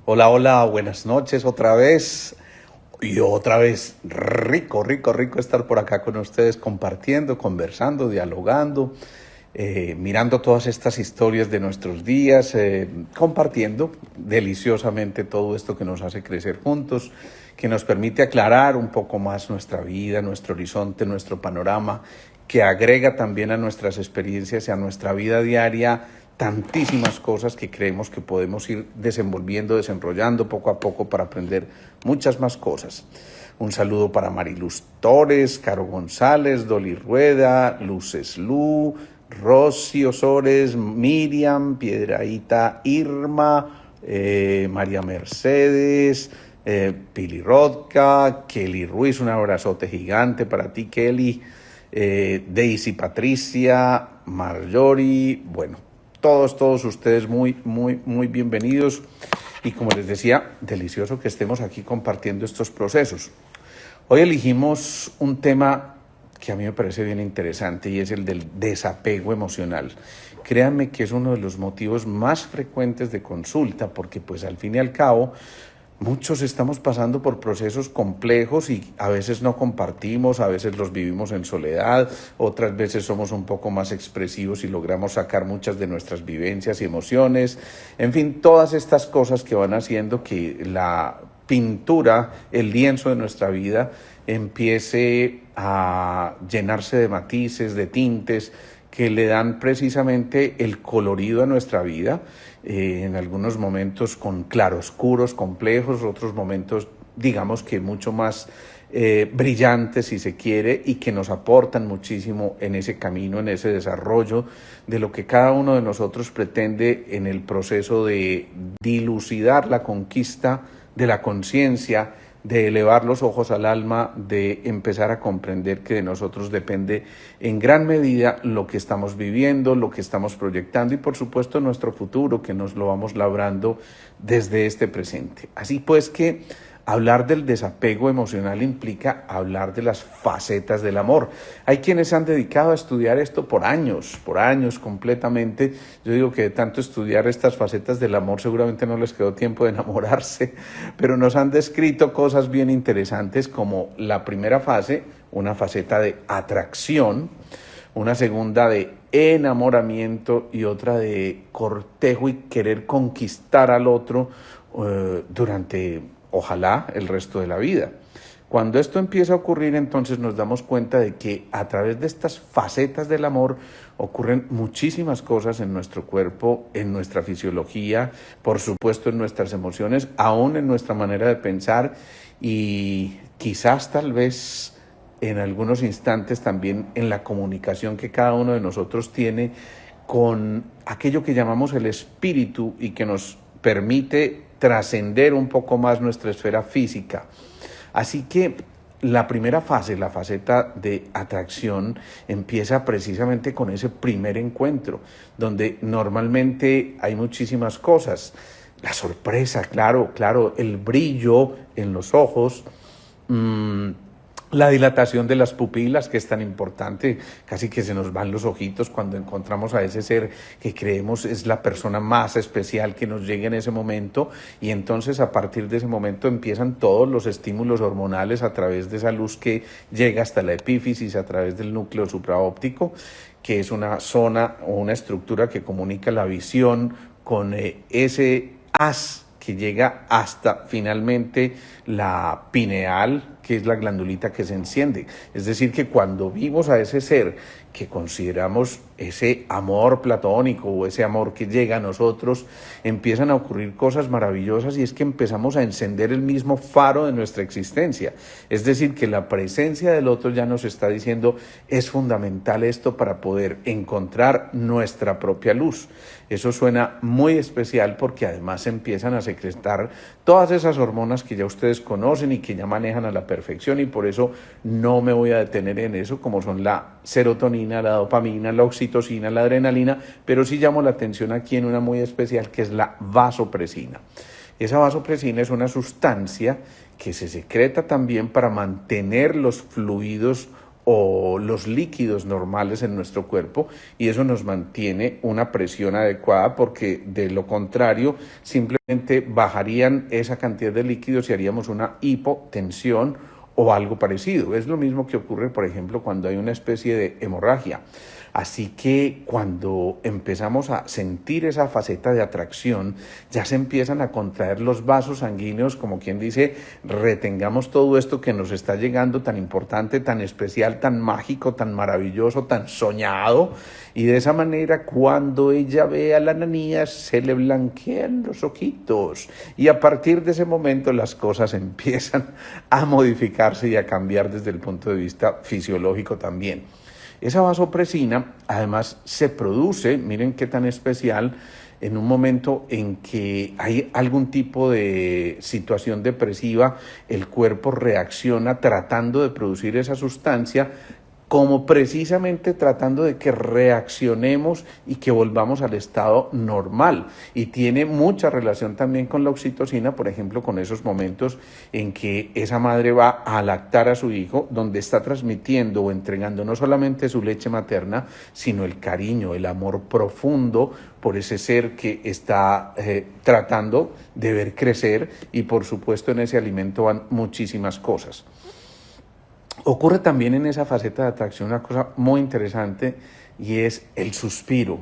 Hola, hola, buenas noches otra vez. Y otra vez, rico estar por acá con ustedes compartiendo, conversando, dialogando, mirando todas estas historias de nuestros días, compartiendo deliciosamente todo esto que nos hace crecer juntos, que nos permite aclarar un poco más nuestra vida, nuestro horizonte, nuestro panorama, que agrega también a nuestras experiencias y a nuestra vida diaria tantísimas cosas que creemos que podemos ir desenvolviendo, desarrollando poco a poco para aprender muchas más cosas. Un saludo para Mariluz Torres, Caro González, Dolly Rueda, Luces Lu, Rosy Osores, Miriam, Piedraíta Irma, María Mercedes, Pili Rodka, Kelly Ruiz, un abrazote gigante para ti, Kelly, Daisy Patricia, Marjorie, bueno, todos ustedes muy bienvenidos y como les decía, delicioso que estemos aquí compartiendo estos procesos. Hoy elegimos un tema que a mí me parece bien interesante y es el del desapego emocional. Créanme que es uno de los motivos más frecuentes de consulta porque pues al fin y al cabo muchos estamos pasando por procesos complejos y a veces no compartimos, a veces los vivimos en soledad, otras veces somos un poco más expresivos y logramos sacar muchas de nuestras vivencias y emociones. En fin, todas estas cosas que van haciendo que la pintura, el lienzo de nuestra vida, empiece a llenarse de matices, de tintes, que le dan precisamente el colorido a nuestra vida, en algunos momentos con claroscuros complejos, otros momentos digamos que mucho más brillantes si se quiere y que nos aportan muchísimo en ese camino, en ese desarrollo de lo que cada uno de nosotros pretende en el proceso de dilucidar la conquista de la conciencia, de elevar los ojos al alma, de empezar a comprender que de nosotros depende en gran medida lo que estamos viviendo, lo que estamos proyectando y por supuesto nuestro futuro que nos lo vamos labrando desde este presente. Así pues que hablar del desapego emocional implica hablar de las facetas del amor. Hay quienes se han dedicado a estudiar esto por años completamente. Yo digo que de tanto estudiar estas facetas del amor seguramente no les quedó tiempo de enamorarse, pero nos han descrito cosas bien interesantes como la primera fase, una faceta de atracción, una segunda de enamoramiento y otra de cortejo y querer conquistar al otro durante ojalá el resto de la vida. Cuando esto empieza a ocurrir, entonces nos damos cuenta de que a través de estas facetas del amor ocurren muchísimas cosas en nuestro cuerpo, en nuestra fisiología, por supuesto en nuestras emociones, aún en nuestra manera de pensar y quizás tal vez en algunos instantes también en la comunicación que cada uno de nosotros tiene con aquello que llamamos el espíritu y que nos permite trascender un poco más nuestra esfera física. Así que la primera fase, la faceta de atracción, empieza precisamente con ese primer encuentro, donde normalmente hay muchísimas cosas. La sorpresa, claro, el brillo en los ojos, la dilatación de las pupilas, que es tan importante, casi que se nos van los ojitos cuando encontramos a ese ser que creemos es la persona más especial que nos llega en ese momento y entonces a partir de ese momento empiezan todos los estímulos hormonales a través de esa luz que llega hasta la epífisis a través del núcleo supraóptico, que es una zona o una estructura que comunica la visión con ese haz que llega hasta finalmente la pineal, que es la glandulita que se enciende. Es decir, que cuando vimos a ese ser que consideramos ese amor platónico o ese amor que llega a nosotros, empiezan a ocurrir cosas maravillosas y es que empezamos a encender el mismo faro de nuestra existencia. Es decir, que la presencia del otro ya nos está diciendo es fundamental esto para poder encontrar nuestra propia luz. Eso suena muy especial porque además empiezan a secretar todas esas hormonas que ya ustedes conocen y que ya manejan a la perfección y por eso no me voy a detener en eso, como son la serotonina, la dopamina, la oxitocina, la adrenalina, pero sí llamo la atención aquí en una muy especial que es la vasopresina. Esa vasopresina es una sustancia que se secreta también para mantener los fluidos o los líquidos normales en nuestro cuerpo, y eso nos mantiene una presión adecuada, porque de lo contrario simplemente bajarían esa cantidad de líquidos y haríamos una hipotensión o algo parecido. Es lo mismo que ocurre, por ejemplo, cuando hay una especie de hemorragia. Así que cuando empezamos a sentir esa faceta de atracción, ya se empiezan a contraer los vasos sanguíneos, como quien dice, retengamos todo esto que nos está llegando, tan importante, tan especial, tan mágico, tan maravilloso, tan soñado, y de esa manera cuando ella ve a la nanía se le blanquean los ojitos, y a partir de ese momento las cosas empiezan a modificarse y a cambiar desde el punto de vista fisiológico también. Esa vasopresina además se produce, miren qué tan especial, en un momento en que hay algún tipo de situación depresiva, el cuerpo reacciona tratando de producir esa sustancia, como precisamente tratando de que reaccionemos y que volvamos al estado normal. Y tiene mucha relación también con la oxitocina, por ejemplo, con esos momentos en que esa madre va a lactar a su hijo, donde está transmitiendo o entregando no solamente su leche materna, sino el cariño, el amor profundo por ese ser que está tratando de ver crecer, y por supuesto en ese alimento van muchísimas cosas. Ocurre también en esa faceta de atracción una cosa muy interesante, y es el suspiro.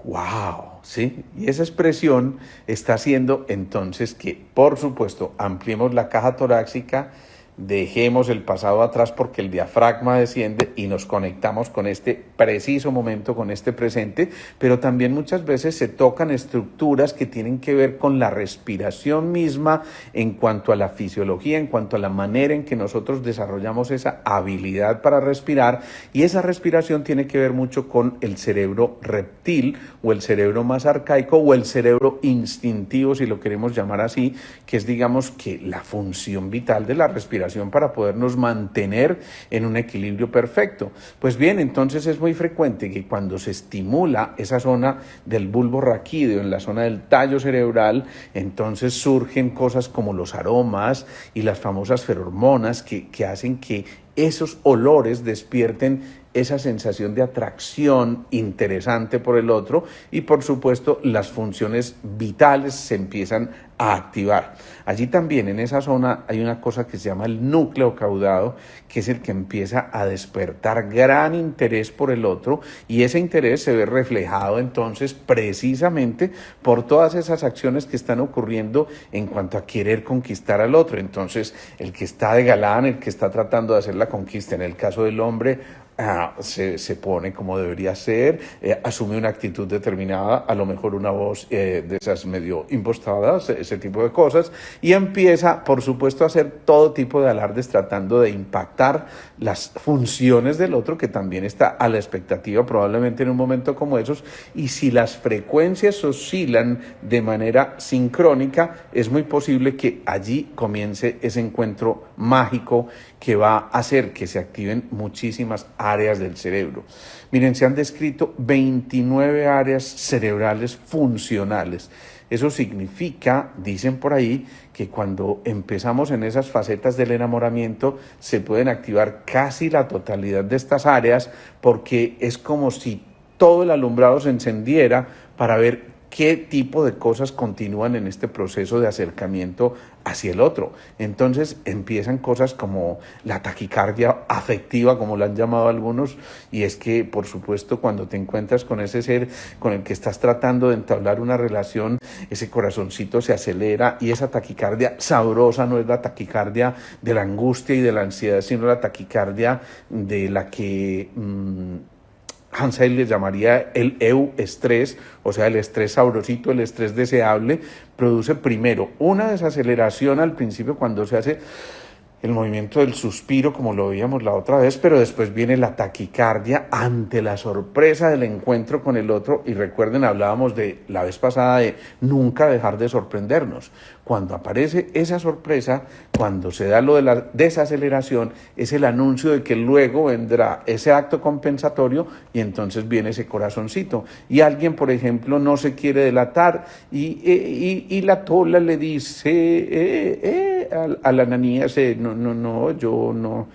¡Wow! ¿Sí? Y esa expresión está haciendo entonces que, por supuesto, ampliemos la caja torácica, dejemos el pasado atrás porque el diafragma desciende y nos conectamos con este preciso momento, con este presente, pero también muchas veces se tocan estructuras que tienen que ver con la respiración misma, en cuanto a la fisiología, en cuanto a la manera en que nosotros desarrollamos esa habilidad para respirar, y esa respiración tiene que ver mucho con el cerebro reptil o el cerebro más arcaico o el cerebro instintivo, si lo queremos llamar así, que es, digamos, que la función vital de la respiración para podernos mantener en un equilibrio perfecto. Pues bien, entonces es muy frecuente que cuando se estimula esa zona del bulbo raquídeo, en la zona del tallo cerebral, entonces surgen cosas como los aromas y las famosas feromonas que hacen que esos olores despierten esa sensación de atracción interesante por el otro, y por supuesto las funciones vitales se empiezan a activar. Allí también en esa zona hay una cosa que se llama el núcleo caudado, que es el que empieza a despertar gran interés por el otro, y ese interés se ve reflejado entonces precisamente por todas esas acciones que están ocurriendo en cuanto a querer conquistar al otro. Entonces el que está de galán, el que está tratando de hacer la conquista, en el caso del hombre, se pone como debería ser, asume una actitud determinada, a lo mejor una voz de esas medio impostadas, ese tipo de cosas, y empieza, por supuesto, a hacer todo tipo de alardes tratando de impactar las funciones del otro, que también está a la expectativa probablemente en un momento como esos, y si las frecuencias oscilan de manera sincrónica, es muy posible que allí comience ese encuentro mágico que va a hacer que se activen muchísimas áreas del cerebro. Miren, se han descrito 29 áreas cerebrales funcionales. Eso significa, dicen por ahí, que cuando empezamos en esas facetas del enamoramiento se pueden activar casi la totalidad de estas áreas, porque es como si todo el alumbrado se encendiera para ver qué tipo de cosas continúan en este proceso de acercamiento hacia el otro. Entonces empiezan cosas como la taquicardia afectiva, como la han llamado algunos, y es que, por supuesto, cuando te encuentras con ese ser con el que estás tratando de entablar una relación, ese corazoncito se acelera, y esa taquicardia sabrosa no es la taquicardia de la angustia y de la ansiedad, sino la taquicardia de la que Hans Heyl le llamaría el euestrés, o sea, el estrés sabrosito, el estrés deseable. Produce primero una desaceleración al principio cuando se hace el movimiento del suspiro, como lo veíamos la otra vez, pero después viene la taquicardia ante la sorpresa del encuentro con el otro. Y recuerden, hablábamos de la vez pasada de nunca dejar de sorprendernos. Cuando aparece esa sorpresa, cuando se da lo de la desaceleración, es el anuncio de que luego vendrá ese acto compensatorio, y entonces viene ese corazoncito. Y alguien, por ejemplo, no se quiere delatar y la tola le dice, a la Ananías, yo no,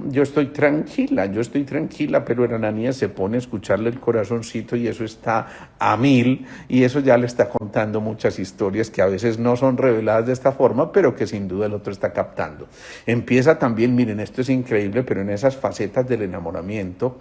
yo estoy tranquila, pero el Ananías se pone a escucharle el corazoncito y eso está a mil, y eso ya le está contando muchas historias que a veces no son reveladas de esta forma, pero que sin duda el otro está captando. Empieza también, miren, esto es increíble, pero en esas facetas del enamoramiento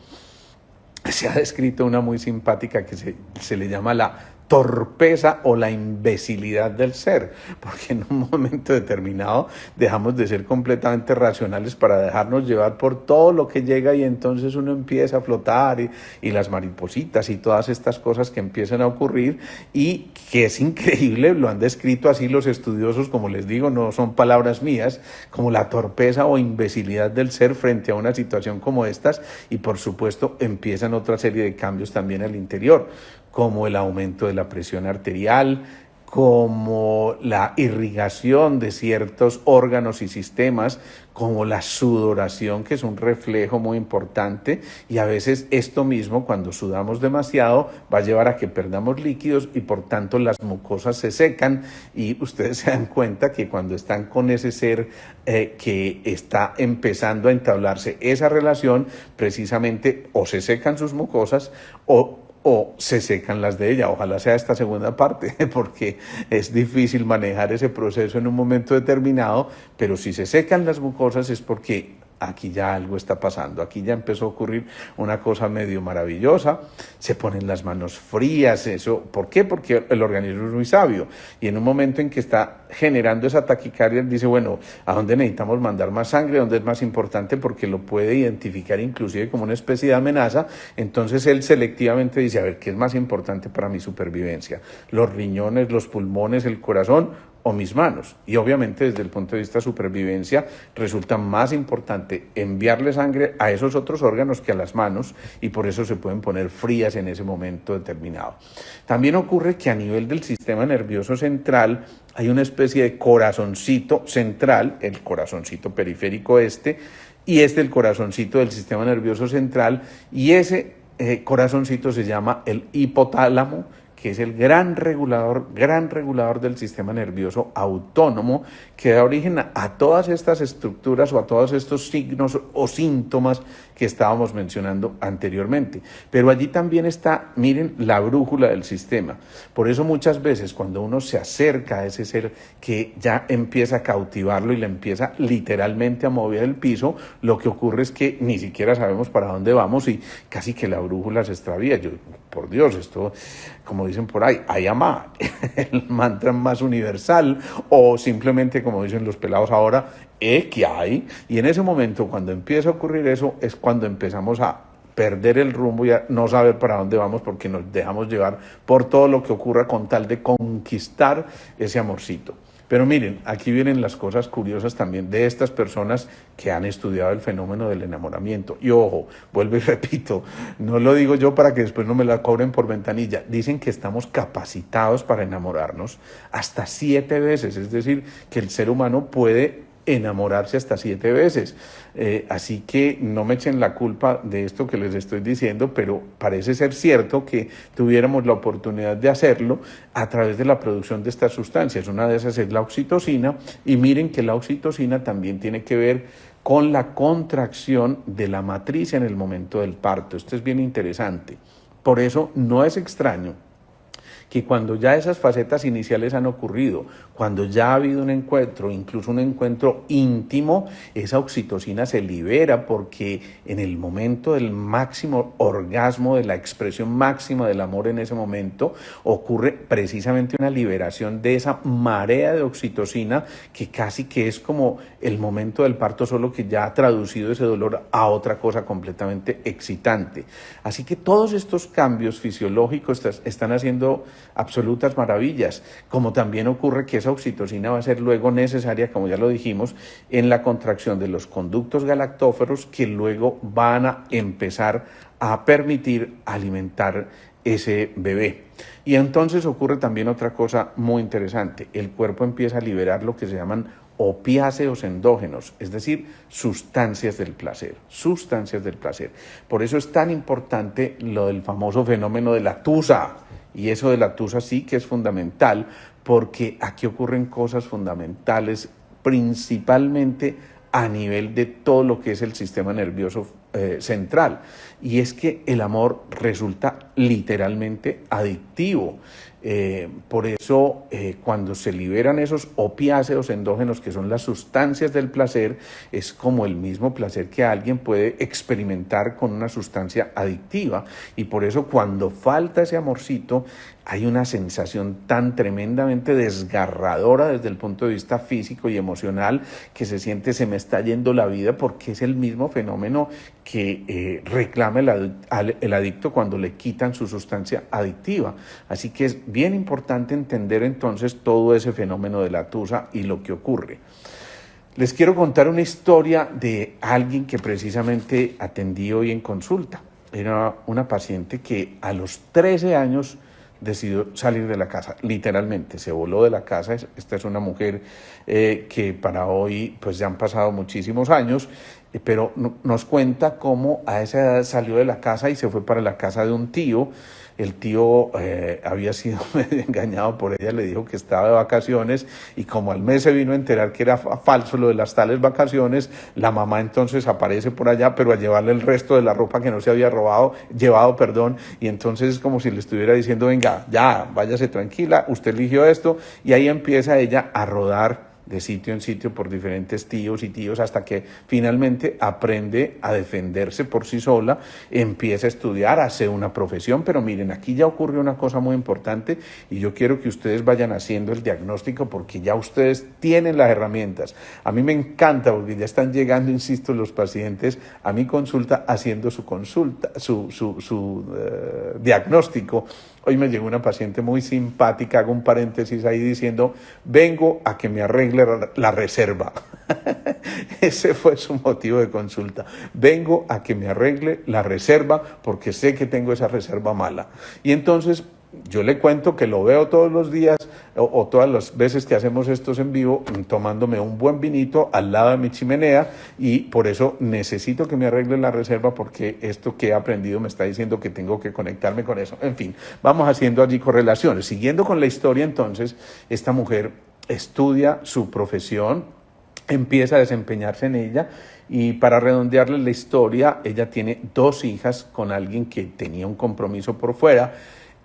se ha descrito una muy simpática que se le llama la torpeza o la imbecilidad del ser, porque en un momento determinado dejamos de ser completamente racionales para dejarnos llevar por todo lo que llega, y entonces uno empieza a flotar y las maripositas y todas estas cosas que empiezan a ocurrir, y que es increíble, lo han descrito así los estudiosos, como les digo, no son palabras mías, como la torpeza o imbecilidad del ser frente a una situación como estas, y por supuesto empiezan otra serie de cambios también al interior, como el aumento de la presión arterial, como la irrigación de ciertos órganos y sistemas, como la sudoración, que es un reflejo muy importante, y a veces esto mismo, cuando sudamos demasiado, va a llevar a que perdamos líquidos y por tanto las mucosas se secan, y ustedes se dan cuenta que cuando están con ese ser que está empezando a entablarse esa relación, precisamente o se secan sus mucosas o se secan las de ella. Ojalá sea esta segunda parte, porque es difícil manejar ese proceso en un momento determinado, pero si se secan las mucosas es porque aquí ya algo está pasando, aquí ya empezó a ocurrir una cosa medio maravillosa, se ponen las manos frías, eso, ¿por qué? Porque el organismo es muy sabio, y en un momento en que está generando esa taquicardia, dice, bueno, ¿a dónde necesitamos mandar más sangre? ¿Dónde es más importante? Porque lo puede identificar inclusive como una especie de amenaza, entonces él selectivamente dice, a ver, ¿qué es más importante para mi supervivencia? ¿Los riñones, los pulmones, el corazón o mis manos? Y obviamente desde el punto de vista de supervivencia resulta más importante enviarle sangre a esos otros órganos que a las manos, y por eso se pueden poner frías en ese momento determinado. También ocurre que a nivel del sistema nervioso central hay una especie de corazoncito central, el corazoncito periférico y el corazoncito del sistema nervioso central, y ese corazoncito se llama el hipotálamo, que es el gran regulador del sistema nervioso autónomo, que da origen a todas estas estructuras o a todos estos signos o síntomas que estábamos mencionando anteriormente. Pero allí también está, miren, la brújula del sistema. Por eso muchas veces cuando uno se acerca a ese ser que ya empieza a cautivarlo y le empieza literalmente a mover el piso, lo que ocurre es que ni siquiera sabemos para dónde vamos y casi que la brújula se extravía. Por Dios, esto, como dicen por ahí, ayamá, el mantra más universal, o simplemente, como dicen los pelados ahora, que hay. Y en ese momento, cuando empieza a ocurrir eso, es cuando empezamos a perder el rumbo y a no saber para dónde vamos, porque nos dejamos llevar por todo lo que ocurra con tal de conquistar ese amorcito. Pero miren, aquí vienen las cosas curiosas también de estas personas que han estudiado el fenómeno del enamoramiento. Y ojo, vuelvo y repito, no lo digo yo para que después no me la cobren por ventanilla. Dicen que estamos capacitados para enamorarnos hasta 7 veces, es decir, que el ser humano puede enamorarse hasta 7 veces. Así que no me echen la culpa de esto que les estoy diciendo, pero parece ser cierto que tuviéramos la oportunidad de hacerlo a través de la producción de estas sustancias. Una de esas es la oxitocina, y miren que la oxitocina también tiene que ver con la contracción de la matriz en el momento del parto. Esto es bien interesante. Por eso no es extraño que cuando ya esas facetas iniciales han ocurrido, cuando ya ha habido un encuentro, incluso un encuentro íntimo, esa oxitocina se libera, porque en el momento del máximo orgasmo, de la expresión máxima del amor en ese momento, ocurre precisamente una liberación de esa marea de oxitocina que casi que es como el momento del parto, solo que ya ha traducido ese dolor a otra cosa completamente excitante. Así que todos estos cambios fisiológicos están haciendo absolutas maravillas, como también ocurre que esa oxitocina va a ser luego necesaria, como ya lo dijimos, en la contracción de los conductos galactóferos, que luego van a empezar a permitir alimentar ese bebé. Y entonces ocurre también otra cosa muy interesante: el cuerpo empieza a liberar lo que se llaman opiáceos endógenos, es decir, sustancias del placer. Por eso es tan importante lo del famoso fenómeno de la tusa. Y eso de la tusa sí que es fundamental, porque aquí ocurren cosas fundamentales principalmente a nivel de todo lo que es el sistema nervioso central. Y es que el amor resulta literalmente adictivo. Por eso, cuando se liberan esos opiáceos endógenos, que son las sustancias del placer, es como el mismo placer que alguien puede experimentar con una sustancia adictiva. Y por eso, cuando falta ese amorcito, hay una sensación tan tremendamente desgarradora desde el punto de vista físico y emocional, que se siente se me está yendo la vida, porque es el mismo fenómeno que reclama el adicto cuando le quitan su sustancia adictiva. Así que es bien importante entender entonces todo ese fenómeno de la tusa y lo que ocurre. Les quiero contar una historia de alguien que precisamente atendí hoy en consulta. Era una paciente que a los 13 años decidió salir de la casa, literalmente, se voló de la casa. Esta es una mujer que para hoy pues ya han pasado muchísimos años, pero nos cuenta cómo a esa edad salió de la casa y se fue para la casa de un tío. El tío había sido medio engañado por ella, le dijo que estaba de vacaciones, y como al mes se vino a enterar que era falso lo de las tales vacaciones, la mamá entonces aparece por allá, pero a llevarle el resto de la ropa que no se había llevado, y entonces es como si le estuviera diciendo, venga, ya, váyase tranquila, usted eligió esto, y ahí empieza ella a rodar de sitio en sitio por diferentes tíos y tíos, hasta que finalmente aprende a defenderse por sí sola, empieza a estudiar, hace una profesión. Pero miren, aquí ya ocurre una cosa muy importante, y yo quiero que ustedes vayan haciendo el diagnóstico, porque ya ustedes tienen las herramientas. A mí me encanta porque ya están llegando, insisto, los pacientes a mi consulta haciendo su consulta, su diagnóstico. Hoy me llegó una paciente muy simpática, hago un paréntesis ahí diciendo, vengo a que me arregle la reserva. Ese fue su motivo de consulta. Vengo a que me arregle la reserva porque sé que tengo esa reserva mala. Y entonces yo le cuento que lo veo todos los días o todas las veces que hacemos estos en vivo, tomándome un buen vinito al lado de mi chimenea, y por eso necesito que me arregle la reserva, porque esto que he aprendido me está diciendo que tengo que conectarme con eso. En fin, vamos haciendo allí correlaciones. Siguiendo con la historia, entonces, esta mujer estudia su profesión, empieza a desempeñarse en ella, y para redondearle la historia, ella tiene 2 hijas con alguien que tenía un compromiso por fuera.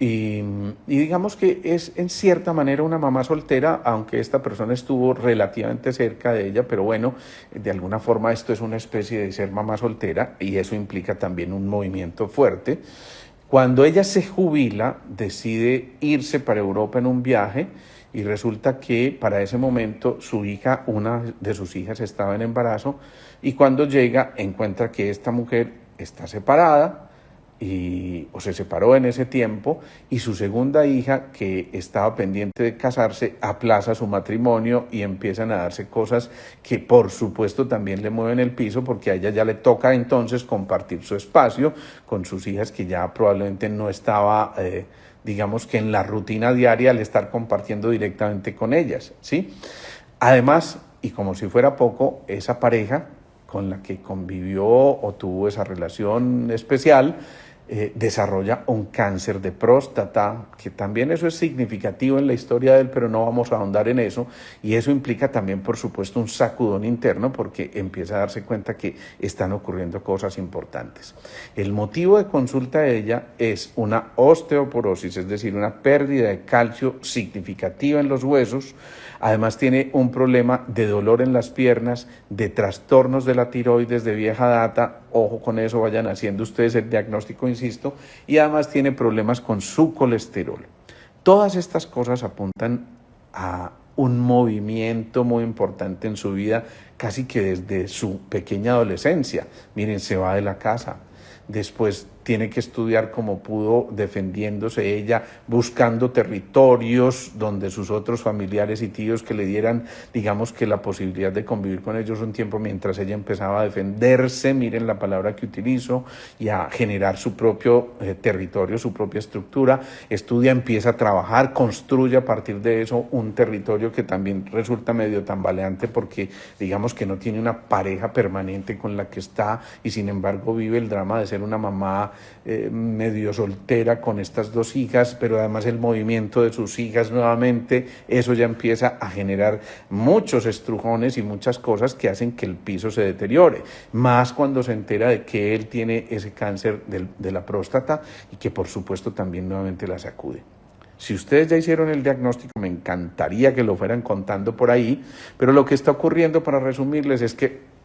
Y digamos que es en cierta manera una mamá soltera, aunque esta persona estuvo relativamente cerca de ella, pero bueno, de alguna forma esto es una especie de ser mamá soltera, y eso implica también un movimiento fuerte. Cuando ella se jubila, decide irse para Europa en un viaje, y resulta que para ese momento su hija, una de sus hijas, estaba en embarazo, y cuando llega encuentra que esta mujer está separada, o se separó en ese tiempo, y su segunda hija, que estaba pendiente de casarse, aplaza su matrimonio, y empiezan a darse cosas que por supuesto también le mueven el piso, porque a ella ya le toca entonces compartir su espacio con sus hijas, que ya probablemente no estaba, digamos que en la rutina diaria, al estar compartiendo directamente con ellas, ¿sí? Además, y como si fuera poco, esa pareja con la que convivió o tuvo esa relación especial, desarrolla un cáncer de próstata, que también eso es significativo en la historia de él, pero no vamos a ahondar en eso, y eso implica también, por supuesto, un sacudón interno, porque empieza a darse cuenta que están ocurriendo cosas importantes. El motivo de consulta de ella es una osteoporosis, es decir, una pérdida de calcio significativa en los huesos. Además tiene un problema de dolor en las piernas, de trastornos de la tiroides de vieja data, ojo con eso, vayan haciendo ustedes el diagnóstico, insisto, y además tiene problemas con su colesterol. Todas estas cosas apuntan a un movimiento muy importante en su vida, casi que desde su pequeña adolescencia. Miren, se va de la casa, después tiene que estudiar como pudo, defendiéndose ella, buscando territorios donde sus otros familiares y tíos que le dieran, digamos que la posibilidad de convivir con ellos un tiempo mientras ella empezaba a defenderse, miren la palabra que utilizo, y a generar su propio territorio, su propia estructura. Estudia, empieza a trabajar, construye a partir de eso un territorio que también resulta medio tambaleante, porque digamos que no tiene una pareja permanente con la que está, y sin embargo vive el drama de ser una mamá medio soltera con estas dos hijas, pero además el movimiento de sus hijas nuevamente, eso ya empieza a generar muchos estrujones y muchas cosas que hacen que el piso se deteriore, más cuando se entera de que él tiene ese cáncer de la próstata y que por supuesto también nuevamente la sacude. Si ustedes ya hicieron el diagnóstico, me encantaría que lo fueran contando por ahí, pero lo que está ocurriendo, para resumirles, es que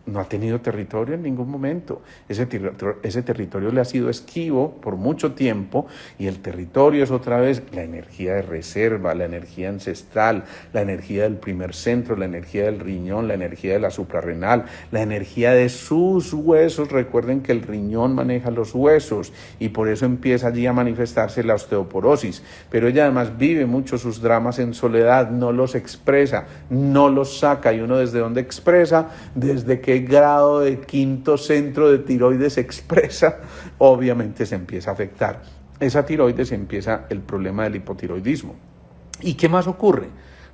no ha tenido territorio en ningún momento. Ese territorio le ha sido esquivo por mucho tiempo, y el territorio es otra vez la energía de reserva, la energía ancestral, la energía del primer centro, la energía del riñón, la energía de la suprarrenal, la energía de sus huesos. Recuerden que el riñón maneja los huesos y por eso empieza allí a manifestarse la osteoporosis. Pero ella además vive mucho sus dramas en soledad, no los expresa, no los saca. ¿Y uno desde dónde expresa? Desde qué grado de quinto centro de tiroides expresa, obviamente se empieza a afectar esa tiroides, empieza el problema del hipotiroidismo. ¿Y qué más ocurre?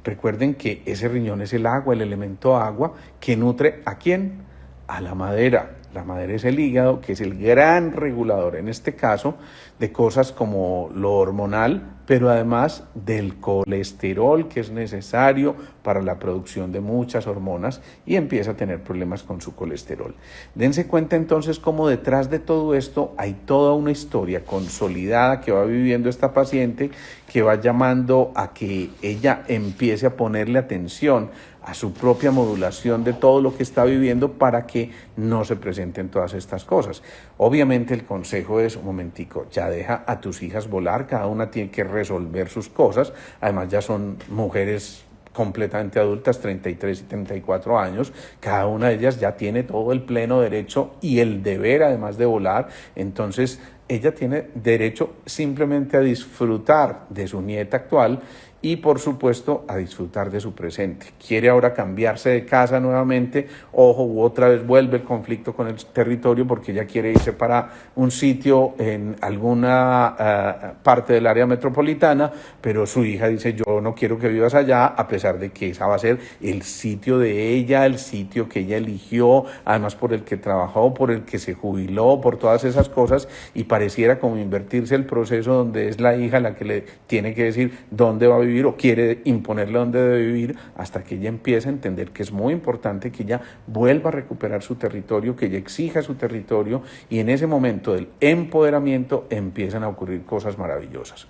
Recuerden que ese riñón es el agua, el elemento agua, que nutre ¿a quién? A la madera. La madera es el hígado, que es el gran regulador, en este caso, de cosas como lo hormonal, pero además del colesterol, que es necesario para la producción de muchas hormonas, y empieza a tener problemas con su colesterol. Dense cuenta entonces cómo detrás de todo esto hay toda una historia consolidada que va viviendo esta paciente, que va llamando a que ella empiece a ponerle atención a su propia modulación de todo lo que está viviendo para que no se presenten todas estas cosas. Obviamente el consejo es, un momentico, ya deja a tus hijas volar, cada una tiene que resolver sus cosas, además ya son mujeres completamente adultas, 33 y 34 años, cada una de ellas ya tiene todo el pleno derecho y el deber además de volar, entonces ella tiene derecho simplemente a disfrutar de su nieta actual y por supuesto a disfrutar de su presente. Quiere ahora cambiarse de casa nuevamente, ojo, otra vez vuelve el conflicto con el territorio porque ella quiere irse para un sitio en alguna parte del área metropolitana, pero su hija dice yo no quiero que vivas allá, a pesar de que esa va a ser el sitio de ella, el sitio que ella eligió, además por el que trabajó, por el que se jubiló, por todas esas cosas, y pareciera como invertirse el proceso donde es la hija la que le tiene que decir dónde va a vivir o quiere imponerle dónde debe vivir, hasta que ella empiece a entender que es muy importante que ella vuelva a recuperar su territorio, que ella exija su territorio, y en ese momento del empoderamiento empiezan a ocurrir cosas maravillosas.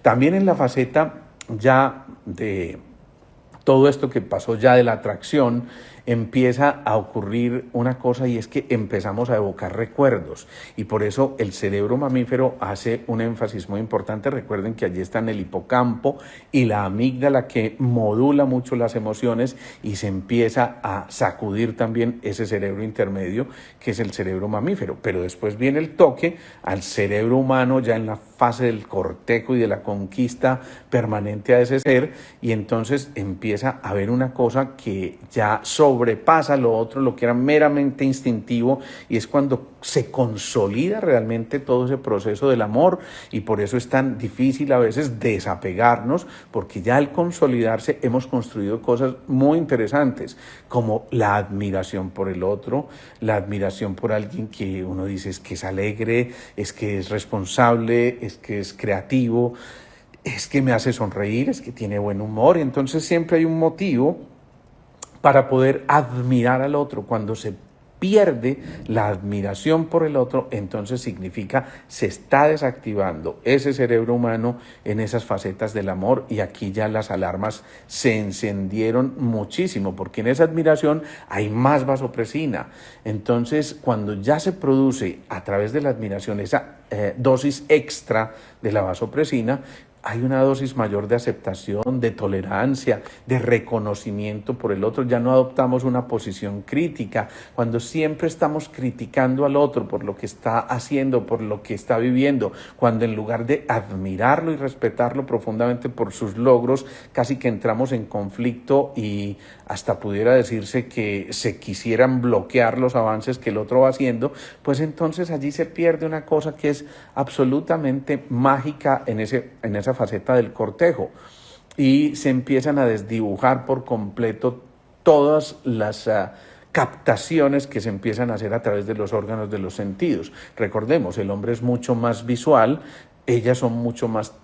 También en la faceta ya de todo esto que pasó ya de la atracción, empieza a ocurrir una cosa, y es que empezamos a evocar recuerdos, y por eso el cerebro mamífero hace un énfasis muy importante. Recuerden que allí están el hipocampo y la amígdala, que modula mucho las emociones, y se empieza a sacudir también ese cerebro intermedio que es el cerebro mamífero. Pero después viene el toque al cerebro humano ya en la fase del cortejo y de la conquista permanente a ese ser, y entonces empieza a haber una cosa que ya sobrepasa lo otro, lo que era meramente instintivo, y es cuando se consolida realmente todo ese proceso del amor, y por eso es tan difícil a veces desapegarnos, porque ya al consolidarse hemos construido cosas muy interesantes, como la admiración por el otro, la admiración por alguien que uno dice es que es alegre, es que es responsable, es que es creativo, es que me hace sonreír, es que tiene buen humor, y entonces siempre hay un motivo para poder admirar al otro. Cuando se pierde la admiración por el otro, entonces significa se está desactivando ese cerebro humano en esas facetas del amor, y aquí ya las alarmas se encendieron muchísimo, porque en esa admiración hay más vasopresina. Entonces, cuando ya se produce a través de la admiración esa dosis extra de la vasopresina, hay una dosis mayor de aceptación, de tolerancia, de reconocimiento por el otro. Ya no adoptamos una posición crítica. Cuando siempre estamos criticando al otro por lo que está haciendo, por lo que está viviendo, cuando en lugar de admirarlo y respetarlo profundamente por sus logros, casi que entramos en conflicto, y hasta pudiera decirse que se quisieran bloquear los avances que el otro va haciendo, pues entonces allí se pierde una cosa que es absolutamente mágica en esa faceta del cortejo, y se empiezan a desdibujar por completo todas las captaciones que se empiezan a hacer a través de los órganos de los sentidos. Recordemos, el hombre es mucho más visual, ellas son mucho más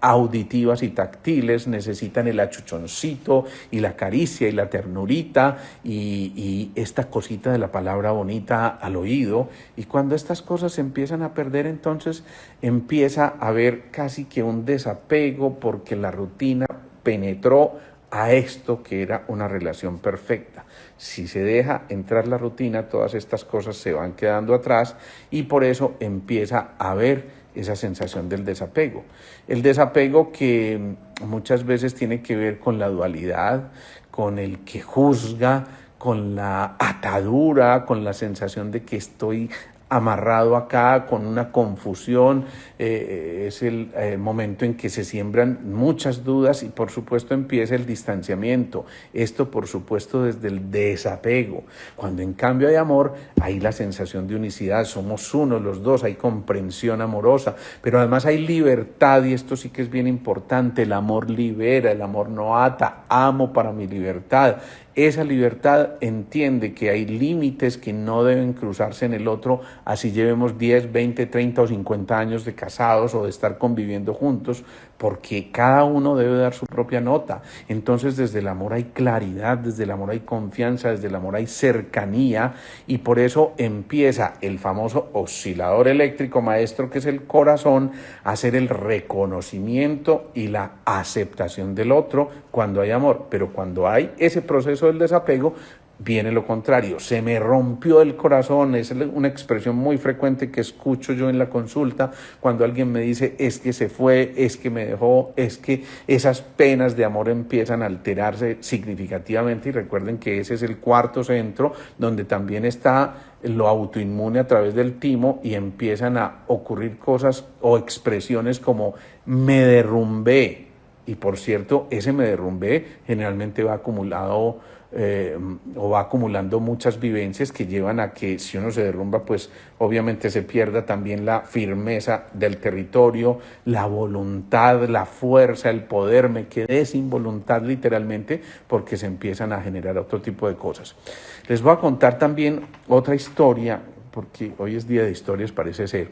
auditivas y táctiles, necesitan el achuchoncito y la caricia y la ternurita y esta cosita de la palabra bonita al oído. Y cuando estas cosas se empiezan a perder, entonces empieza a haber casi que un desapego porque la rutina penetró a esto que era una relación perfecta. Si se deja entrar la rutina, todas estas cosas se van quedando atrás y por eso empieza a haber esa sensación del desapego. El desapego que muchas veces tiene que ver con la dualidad, con el que juzga, con la atadura, con la sensación de que estoy amarrado acá, con una confusión, es el momento en que se siembran muchas dudas y por supuesto empieza el distanciamiento, esto por supuesto desde el desapego. Cuando en cambio hay amor, hay la sensación de unicidad, somos uno los dos, hay comprensión amorosa, pero además hay libertad y esto sí que es bien importante, el amor libera, el amor no ata, amo para mi libertad. Esa libertad entiende que hay límites que no deben cruzarse en el otro, así llevemos 10, 20, 30 o 50 años de casados o de estar conviviendo juntos, porque cada uno debe dar su propia nota. Entonces desde el amor hay claridad, desde el amor hay confianza, desde el amor hay cercanía y por eso empieza el famoso oscilador eléctrico maestro que es el corazón a hacer el reconocimiento y la aceptación del otro cuando hay amor, pero cuando hay ese proceso del desapego, viene lo contrario, se me rompió el corazón, es una expresión muy frecuente que escucho yo en la consulta cuando alguien me dice es que se fue, es que me dejó, es que esas penas de amor empiezan a alterarse significativamente y recuerden que ese es el cuarto centro donde también está lo autoinmune a través del timo y empiezan a ocurrir cosas o expresiones como me derrumbé y por cierto ese me derrumbé generalmente va acumulado o va acumulando muchas vivencias que llevan a que si uno se derrumba, pues obviamente se pierda también la firmeza del territorio, la voluntad, la fuerza, el poder. Me quedé sin voluntad literalmente porque se empiezan a generar otro tipo de cosas. Les voy a contar también otra historia, porque hoy es día de historias parece ser.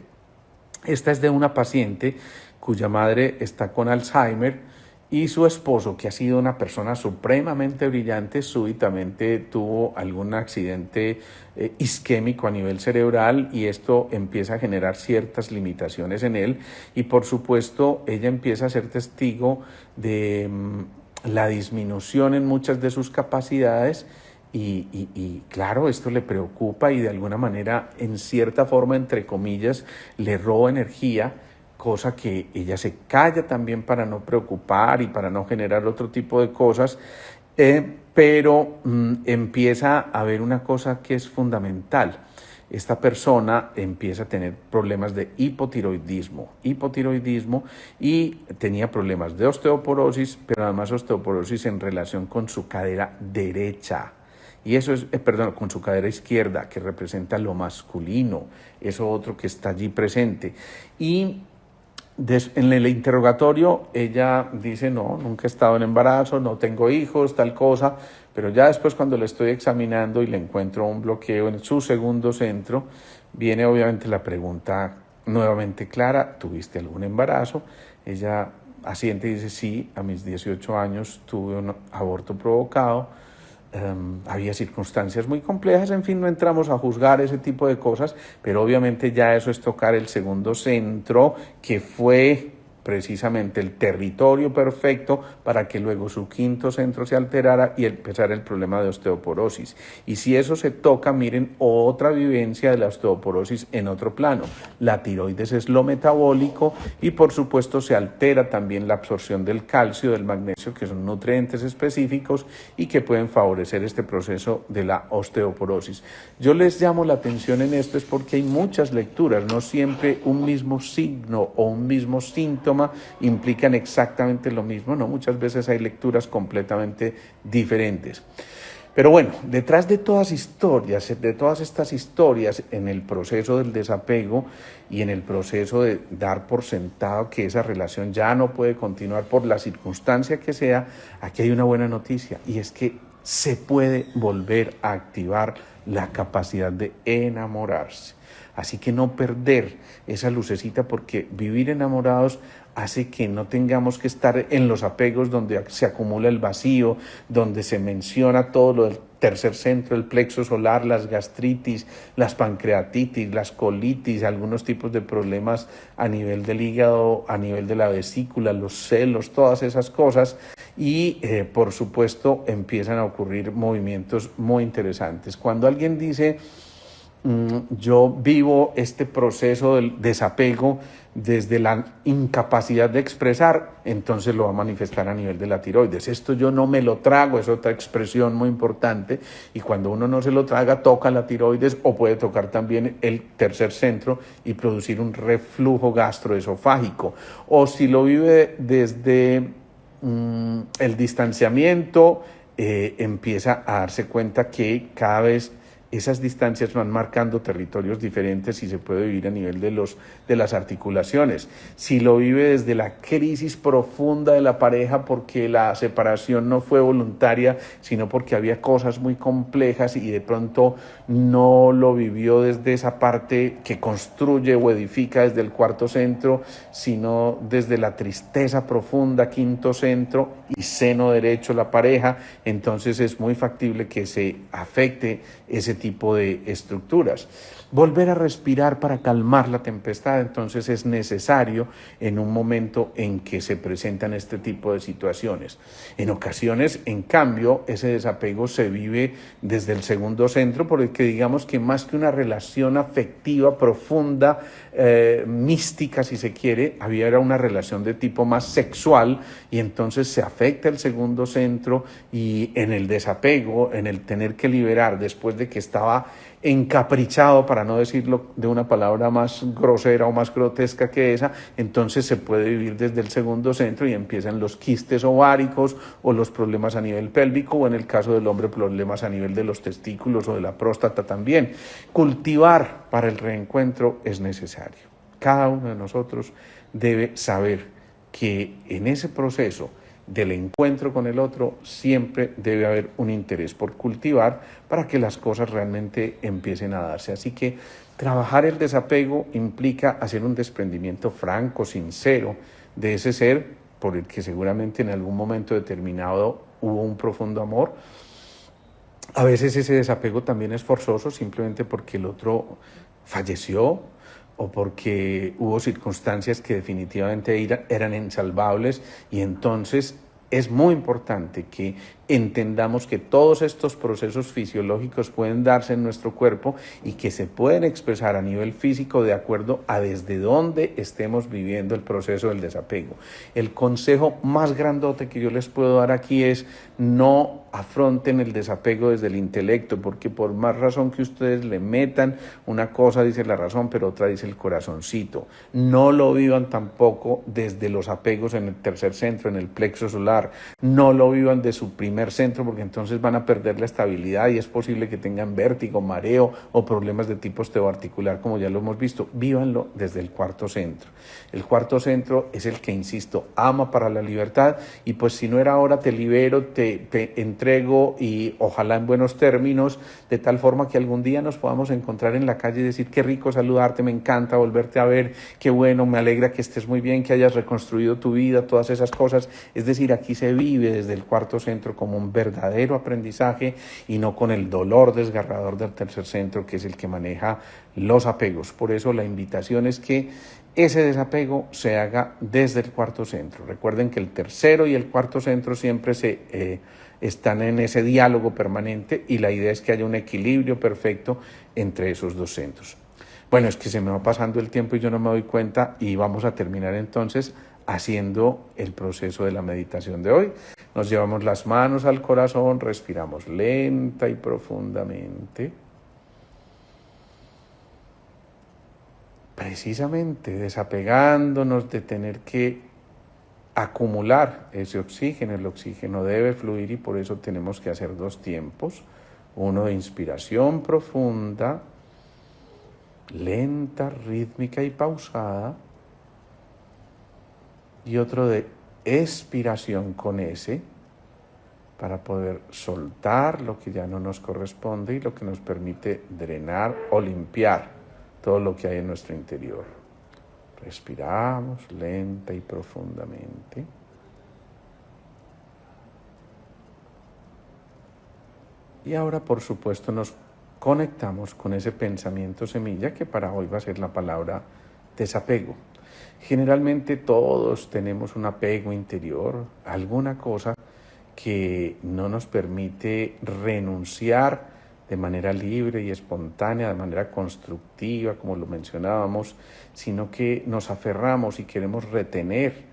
Esta es de una paciente cuya madre está con Alzheimer y su esposo, que ha sido una persona supremamente brillante, súbitamente tuvo algún accidente isquémico a nivel cerebral y esto empieza a generar ciertas limitaciones en él y por supuesto ella empieza a ser testigo de la disminución en muchas de sus capacidades y claro, esto le preocupa y de alguna manera, en cierta forma, entre comillas, le roba energía, cosa que ella se calla también para no preocupar y para no generar otro tipo de cosas, pero empieza a haber una cosa que es fundamental. Esta persona empieza a tener problemas de hipotiroidismo y tenía problemas de osteoporosis, pero además osteoporosis en relación con su cadera derecha. Y eso es, con su cadera izquierda, que representa lo masculino, eso otro que está allí presente. Y en el interrogatorio ella dice, no, nunca he estado en embarazo, no tengo hijos, tal cosa, pero ya después cuando le estoy examinando y le encuentro un bloqueo en su segundo centro, viene obviamente la pregunta nuevamente clara, ¿tuviste algún embarazo? Ella asiente y dice, sí, a mis 18 años tuve un aborto provocado. Había circunstancias muy complejas, en fin, no entramos a juzgar ese tipo de cosas, pero obviamente ya eso es tocar el segundo centro, que fue precisamente el territorio perfecto para que luego su quinto centro se alterara y empezara el problema de osteoporosis. Y si eso se toca, miren, otra vivencia de la osteoporosis en otro plano. La tiroides es lo metabólico y por supuesto se altera también la absorción del calcio, del magnesio, que son nutrientes específicos y que pueden favorecer este proceso de la osteoporosis. Yo les llamo la atención en esto es porque hay muchas lecturas, no siempre un mismo signo o un mismo síntoma implican exactamente lo mismo, ¿no? Muchas veces hay lecturas completamente diferentes. Pero bueno, detrás de todas estas historias, en el proceso del desapego y en el proceso de dar por sentado que esa relación ya no puede continuar por la circunstancia que sea, aquí hay una buena noticia y es que se puede volver a activar la capacidad de enamorarse. Así que no perder esa lucecita, porque vivir enamorados hace que no tengamos que estar en los apegos donde se acumula el vacío, donde se menciona todo lo del tercer centro, el plexo solar, las gastritis, las pancreatitis, las colitis, algunos tipos de problemas a nivel del hígado, a nivel de la vesícula, los celos, todas esas cosas. Y por supuesto empiezan a ocurrir movimientos muy interesantes. Cuando alguien dice yo vivo este proceso del desapego desde la incapacidad de expresar, entonces lo va a manifestar a nivel de la tiroides. Esto yo no me lo trago, es otra expresión muy importante, y cuando uno no se lo traga, toca la tiroides o puede tocar también el tercer centro y producir un reflujo gastroesofágico. O si lo vive desde el distanciamiento, empieza a darse cuenta que cada vez esas distancias van marcando territorios diferentes y se puede vivir a nivel de las articulaciones. Si lo vive desde la crisis profunda de la pareja, porque la separación no fue voluntaria, sino porque había cosas muy complejas y de pronto no lo vivió desde esa parte que construye o edifica desde el cuarto centro, sino desde la tristeza profunda, quinto centro y seno derecho la pareja, entonces es muy factible que se afecte ese tipo de estructuras. Volver a respirar para calmar la tempestad, entonces es necesario en un momento en que se presentan este tipo de situaciones. En ocasiones, en cambio, ese desapego se vive desde el segundo centro, porque digamos que más que una relación afectiva profunda, mística si se quiere, era una relación de tipo más sexual, y entonces se afecta el segundo centro, y en el desapego, en el tener que liberar después de que estaba encaprichado, para no decirlo de una palabra más grosera o más grotesca que esa, entonces se puede vivir desde el segundo centro y empiezan los quistes ováricos o los problemas a nivel pélvico, o en el caso del hombre problemas a nivel de los testículos o de la próstata también. Cultivar para el reencuentro es necesario. Cada uno de nosotros debe saber que en ese proceso del encuentro con el otro siempre debe haber un interés por cultivar para que las cosas realmente empiecen a darse. Así que trabajar el desapego implica hacer un desprendimiento franco, sincero de ese ser por el que seguramente en algún momento determinado hubo un profundo amor. A veces ese desapego también es forzoso, simplemente porque el otro falleció o porque hubo circunstancias que definitivamente eran insalvables, y entonces es muy importante que entendamos que todos estos procesos fisiológicos pueden darse en nuestro cuerpo y que se pueden expresar a nivel físico de acuerdo a desde dónde estemos viviendo el proceso del desapego. El consejo más grandote que yo les puedo dar aquí es: no afronten el desapego desde el intelecto, porque por más razón que ustedes le metan, una cosa dice la razón, pero otra dice el corazoncito. No lo vivan tampoco desde los apegos en el tercer centro, en el plexo solar. No lo vivan de su primer centro, porque entonces van a perder la estabilidad y es posible que tengan vértigo, mareo o problemas de tipo osteoarticular, como ya lo hemos visto. Vívanlo desde el cuarto centro. El cuarto centro es el que, insisto, ama para la libertad, y pues si no era ahora, te libero, te entrego, y ojalá en buenos términos, de tal forma que algún día nos podamos encontrar en la calle y decir: qué rico saludarte, me encanta volverte a ver, qué bueno, me alegra que estés muy bien, que hayas reconstruido tu vida, todas esas cosas. Es decir, aquí se vive desde el cuarto centro como un verdadero aprendizaje, y no con el dolor desgarrador del tercer centro, que es el que maneja los apegos. Por eso la invitación es que ese desapego se haga desde el cuarto centro. Recuerden que el tercero y el cuarto centro siempre están en ese diálogo permanente, y la idea es que haya un equilibrio perfecto entre esos dos centros. Bueno, es que se me va pasando el tiempo y yo no me doy cuenta, y vamos a terminar entonces haciendo el proceso de la meditación de hoy. Nos llevamos las manos al corazón, respiramos lenta y profundamente. Precisamente desapegándonos de tener que acumular ese oxígeno. El oxígeno debe fluir, y por eso tenemos que hacer dos tiempos: uno de inspiración profunda, lenta, rítmica y pausada, y otro de expiración con S, para poder soltar lo que ya no nos corresponde y lo que nos permite drenar o limpiar todo lo que hay en nuestro interior. Respiramos lenta y profundamente. Y ahora, por supuesto, nos conectamos con ese pensamiento semilla que para hoy va a ser la palabra desapego. Generalmente todos tenemos un apego interior, alguna cosa que no nos permite renunciar de manera libre y espontánea, de manera constructiva, como lo mencionábamos, sino que nos aferramos y queremos retener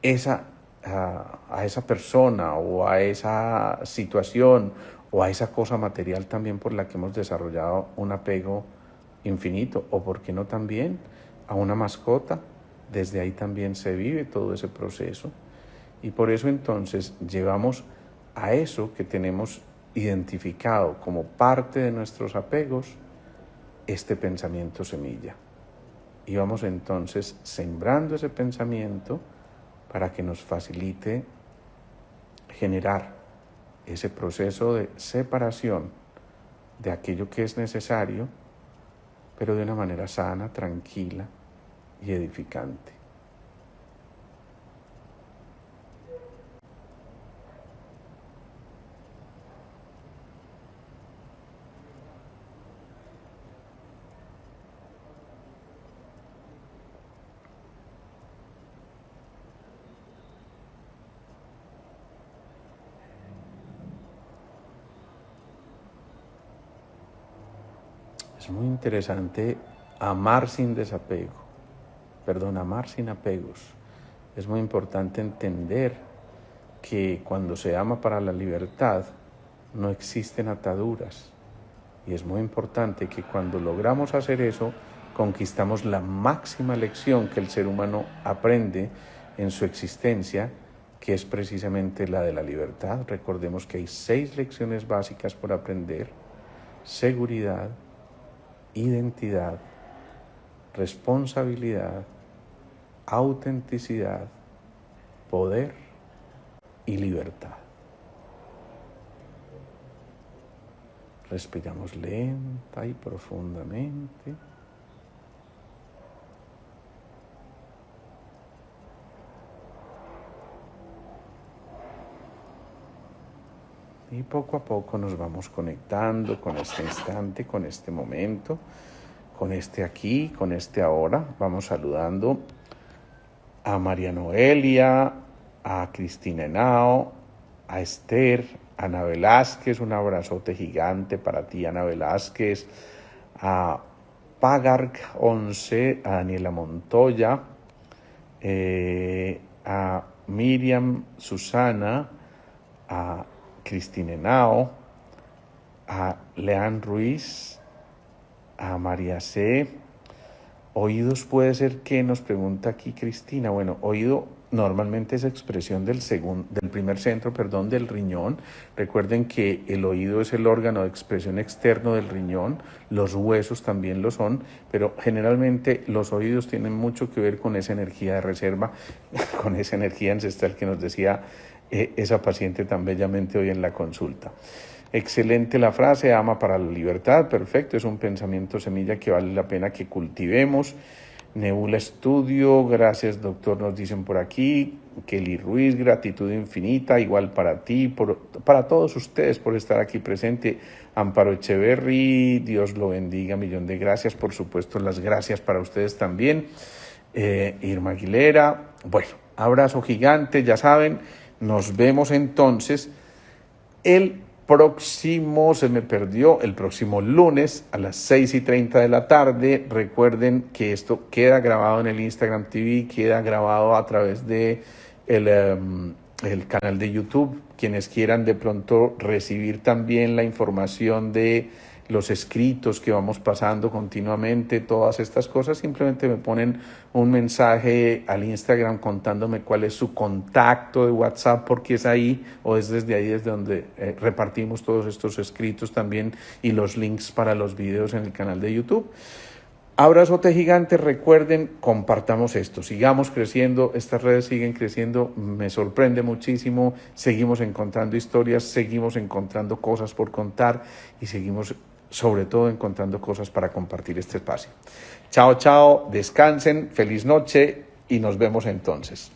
a esa persona o a esa situación o a esa cosa material también por la que hemos desarrollado un apego infinito, o por qué no también a una mascota. Desde ahí también se vive todo ese proceso, y por eso entonces llevamos a eso que tenemos identificado como parte de nuestros apegos este pensamiento semilla, y vamos entonces sembrando ese pensamiento para que nos facilite generar ese proceso de separación de aquello que es necesario, pero de una manera sana, tranquila y edificante. Es muy interesante amar sin desapego, amar sin apegos. Es muy importante entender que cuando se ama para la libertad no existen ataduras, y es muy importante que cuando logramos hacer eso conquistamos la máxima lección que el ser humano aprende en su existencia, que es precisamente la de la libertad. Recordemos que hay 6 lecciones básicas por aprender: seguridad, identidad, responsabilidad, autenticidad, poder y libertad. Respiramos lenta y profundamente. Y poco a poco nos vamos conectando con este instante, con este momento, con este aquí, con este ahora. Vamos saludando a María Noelia, a Cristina Henao, a Esther, a Ana Velázquez, un abrazote gigante para ti, Ana Velázquez, a Pagarc 11, a Daniela Montoya, a Miriam Susana, a Cristina Henao, a Leán Ruiz, a María C. Oídos puede ser que, nos pregunta aquí Cristina. Bueno, oído normalmente es expresión del primer centro, del riñón. Recuerden que el oído es el órgano de expresión externo del riñón, los huesos también lo son, pero generalmente los oídos tienen mucho que ver con esa energía de reserva, con esa energía ancestral que nos decía esa paciente tan bellamente hoy en la consulta. Excelente la frase, ama para la libertad, perfecto, es un pensamiento semilla que vale la pena que cultivemos. Nebula Estudio, gracias doctor, nos dicen por aquí. Kelly Ruiz, gratitud infinita, igual para ti, para todos ustedes por estar aquí presente. Amparo Echeverry, Dios lo bendiga, millón de gracias, por supuesto las gracias para ustedes también. Irma Aguilera, bueno, abrazo gigante, ya saben, nos vemos entonces el próximo lunes a las 6:30 de la tarde. Recuerden que esto queda grabado en el Instagram TV, queda grabado a través de el canal de YouTube. Quienes quieran de pronto recibir también la información de los escritos que vamos pasando continuamente, todas estas cosas, simplemente me ponen un mensaje al Instagram contándome cuál es su contacto de WhatsApp, porque es ahí o es desde ahí desde donde repartimos todos estos escritos también y los links para los videos en el canal de YouTube. Abrazote gigante, recuerden, compartamos esto, sigamos creciendo, estas redes siguen creciendo, me sorprende muchísimo, seguimos encontrando historias, seguimos encontrando cosas por contar y seguimos sobre todo encontrando cosas para compartir este espacio. Chao, chao, descansen, feliz noche y nos vemos entonces.